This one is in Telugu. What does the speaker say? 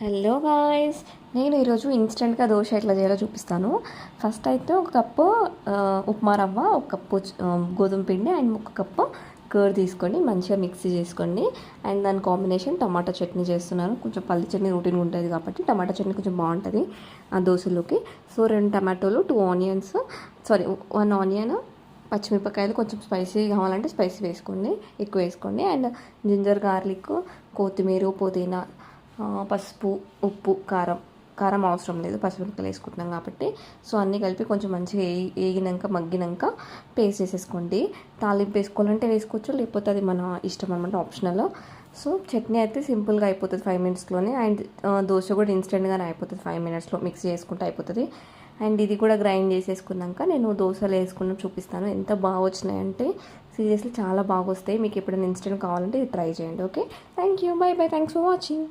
హలో గాయ్స్, నేను ఈరోజు ఇన్స్టెంట్గా దోశ ఎట్లా చేయాలో చూపిస్తాను. ఫస్ట్ అయితే ఒక కప్పు ఉప్మా రవ్వ, ఒక కప్పు గోధుమ పిండి అండ్ ఒక కప్పు కర్డ్ తీసుకొని మంచిగా మిక్సీ చేసుకోండి. అండ్ దాని కాంబినేషన్ టమాటా చట్నీ చేస్తున్నాను. కొంచెం పల్లి చట్నీ రొటీన్ ఉంటుంది కాబట్టి టమాటా చట్నీ కొంచెం బాగుంటుంది ఆ దోశలోకి. సో 2 టమాటోలు, 2 ఆనియన్స్, 1 ఆనియన్, పచ్చిమిరపకాయలు, కొంచెం స్పైసీ కావాలంటే స్పైసీ వేసుకోండి, ఎక్కువ వేసుకోండి. అండ్ జింజర్ గార్లిక్, కొత్తిమీర, పుదీనా, పసుపు, ఉప్పు, కారం. కారం అవసరం లేదు, పచ్చిమిరపకాయలు వేసుకుంటున్నాం కాబట్టి. సో అన్నీ కలిపి కొంచెం మంచిగా మగ్గినాక పేస్ట్ చేసేసుకోండి. తాలింపు వేసుకోవాలంటే వేసుకోవచ్చు, లేకపోతే అది మన ఇష్టం అనమాట, ఆప్షనల్. సో చట్నీ అయితే సింపుల్గా అయిపోతుంది 5 మినిట్స్లోనే. అండ్ దోశ కూడా ఇన్స్టెంట్గానే అయిపోతుంది, 5 మినిట్స్లో మిక్స్ చేసుకుంటే అయిపోతుంది. అండ్ ఇది కూడా గ్రైండ్ చేసేసుకున్నాక నేను దోశలు వేసుకున్న చూపిస్తాను. ఎంత బాగా వచ్చినాయంటే సీరియస్లీ చాలా బాగా వస్తాయి. మీకు ఎప్పుడైనా ఇన్స్టెంట్ కావాలంటే ఇది ట్రై చేయండి. Okay, thank you, by by, thanks for watching.